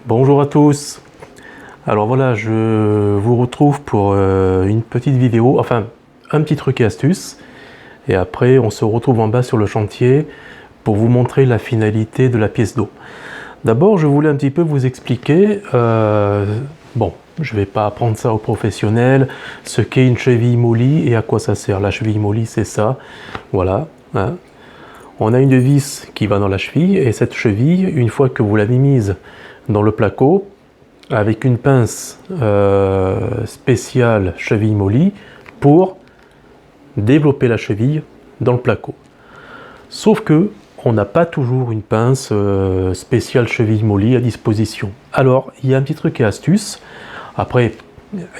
Bonjour à tous. Alors voilà, je vous retrouve pour une petite vidéo, enfin un petit truc et astuce. Et après, on se retrouve en bas sur le chantier pour vous montrer la finalité de la pièce d'eau. D'abord, je voulais un petit peu vous expliquer, bon, je ne vais pas apprendre ça aux professionnels, ce qu'est une cheville molly et à quoi ça sert. La cheville molly, c'est ça, voilà. Hein. On a une vis qui va dans la cheville et cette cheville, une fois que vous l'avez mise dans le placo, avec une pince spéciale cheville molly pour développer la cheville dans le placo. Sauf que on n'a pas toujours une pince spéciale cheville molly à disposition. Alors, il y a un petit truc et astuce. Après,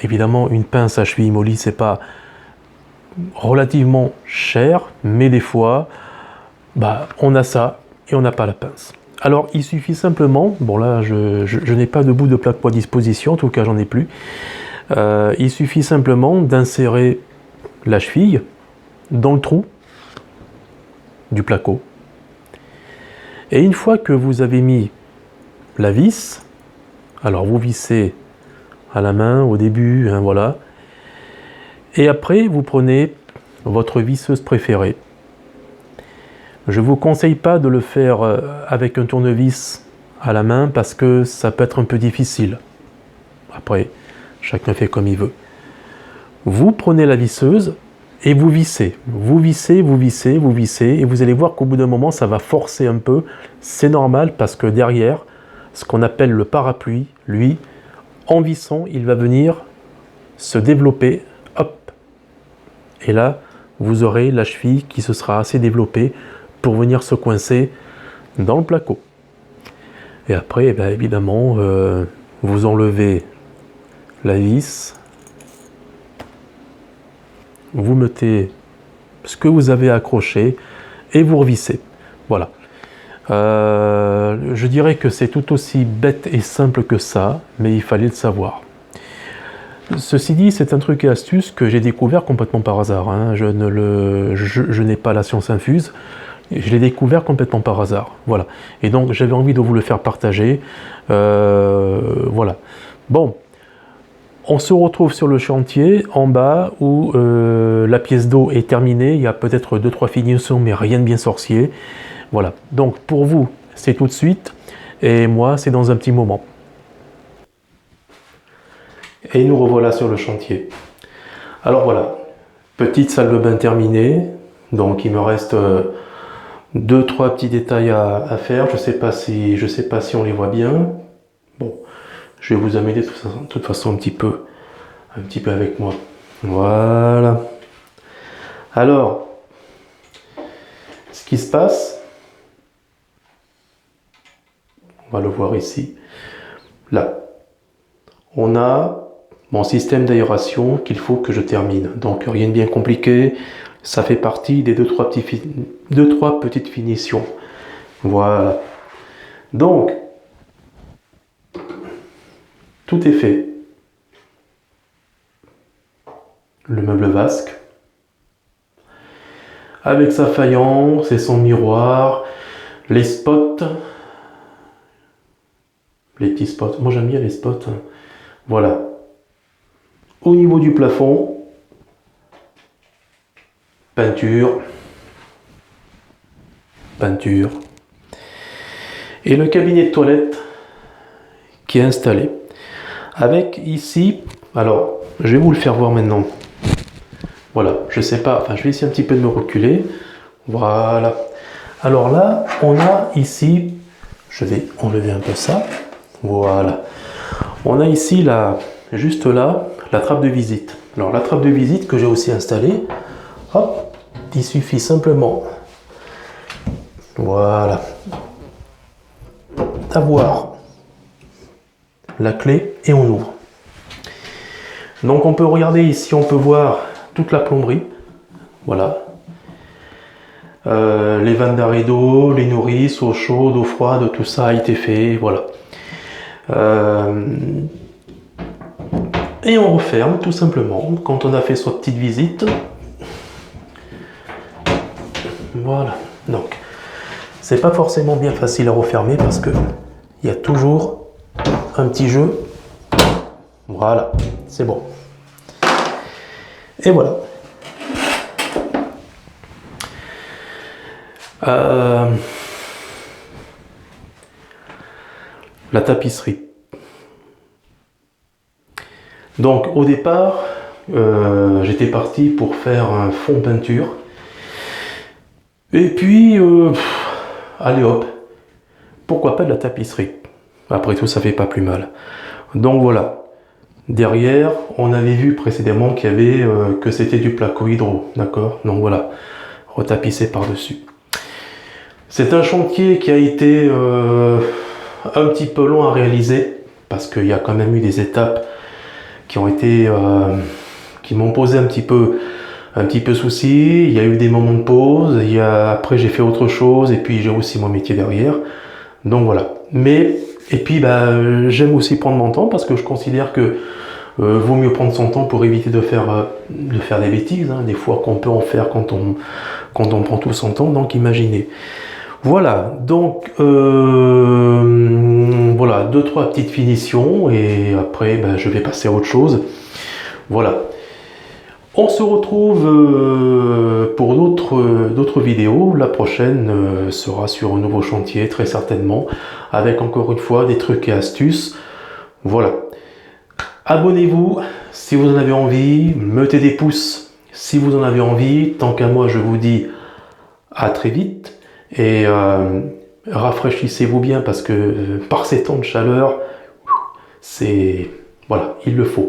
évidemment, une pince à cheville molly, c'est pas relativement cher, mais des fois, on a ça et on n'a pas la pince. Alors, il suffit simplement, bon là, je n'ai pas de bout de placo à disposition, en tout cas, j'en ai plus. Il suffit simplement d'insérer la cheville dans le trou du placo. Et une fois que vous avez mis la vis, alors vous vissez à la main au début, hein, voilà. Et après, vous prenez votre visseuse préférée. Je ne vous conseille pas de le faire avec un tournevis à la main parce que ça peut être un peu difficile. Après, chacun fait comme il veut. Vous prenez la visseuse et vous vissez. Vous vissez, vous vissez, vous vissez et vous allez voir qu'au bout d'un moment, ça va forcer un peu. C'est normal parce que derrière, ce qu'on appelle le parapluie, lui, en vissant, il va venir se développer. Hop. Et là, vous aurez la cheville qui se sera assez développée pour venir se coincer dans le placo. Et après, évidemment, vous enlevez la vis, vous mettez ce que vous avez accroché et vous revissez. Voilà. Je dirais que c'est tout aussi bête et simple que ça, mais il fallait le savoir. Ceci dit, c'est un truc et astuce que j'ai découvert complètement par hasard. Hein. Je n'ai pas la science infuse. Je l'ai découvert complètement par hasard, voilà. Et donc j'avais envie de vous le faire partager, voilà. Bon, on se retrouve sur le chantier en bas où la pièce d'eau est terminée. Il y a peut-être 2-3 finitions, mais rien de bien sorcier. Voilà. Donc pour vous, c'est tout de suite, et moi, c'est dans un petit moment. Et nous revoilà sur le chantier. Alors voilà, petite salle de bain terminée. Donc il me reste 2-3 petits détails à faire, je sais pas si on les voit bien. Bon, je vais vous amener de toute façon un petit peu avec moi. Voilà. Alors, ce qui se passe, on va le voir ici. Là, on a mon système d'aération qu'il faut que je termine. Donc rien de bien compliqué. Ça fait partie des 2-3 petites finitions. Voilà. Donc, tout est fait. Le meuble vasque, avec sa faïence et son miroir, les spots, les petits spots. Moi j'aime bien les spots. Voilà. Au niveau du plafond, peinture. Et le cabinet de toilette qui est installé. Avec ici, alors je vais vous le faire voir maintenant. Voilà, je sais pas, enfin je vais essayer un petit peu de me reculer. Voilà. Alors là, on a ici, je vais enlever un peu ça. Voilà. On a ici juste là, la trappe de visite. Alors la trappe de visite que j'ai aussi installée, hop, il suffit simplement, voilà, d'avoir la clé et on ouvre. Donc on peut regarder ici, on peut voir toute la plomberie, voilà. Les vannes d'arrêt d'eau, les nourrices, eau chaude, eau froide, tout ça a été fait, voilà. Et on referme tout simplement quand on a fait sa petite visite. Voilà, donc c'est pas forcément bien facile à refermer parce que il y a toujours un petit jeu. Voilà, c'est bon. Et voilà. La tapisserie. Donc au départ, j'étais parti pour faire un fond peinture. Et puis, allez hop, pourquoi pas de la tapisserie? Après tout, ça fait pas plus mal. Donc voilà. Derrière, on avait vu précédemment qu'il y avait que c'était du placo hydro, d'accord? Donc voilà, retapissé par-dessus. C'est un chantier qui a été un petit peu long à réaliser parce qu'il y a quand même eu des étapes qui ont été qui m'ont posé un petit peu souci. Il y a eu des moments de pause. Après j'ai fait autre chose et puis j'ai aussi mon métier derrière. Donc voilà. Mais et puis j'aime aussi prendre mon temps parce que je considère que vaut mieux prendre son temps pour éviter de faire des bêtises, hein, des fois qu'on peut en faire quand on prend tout son temps, donc imaginez. Voilà, donc voilà, 2-3 petites finitions et après je vais passer à autre chose. Voilà. On se retrouve pour d'autres vidéos. La prochaine sera sur un nouveau chantier, très certainement, avec encore une fois des trucs et astuces. Voilà. Abonnez-vous si vous en avez envie, mettez des pouces si vous en avez envie. Tant qu'à moi, je vous dis à très vite et rafraîchissez-vous bien parce que par ces temps de chaleur, voilà, il le faut.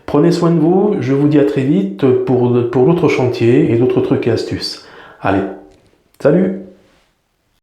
Prenez soin de vous, je vous dis à très vite pour d'autres chantiers et d'autres trucs et astuces. Allez, salut!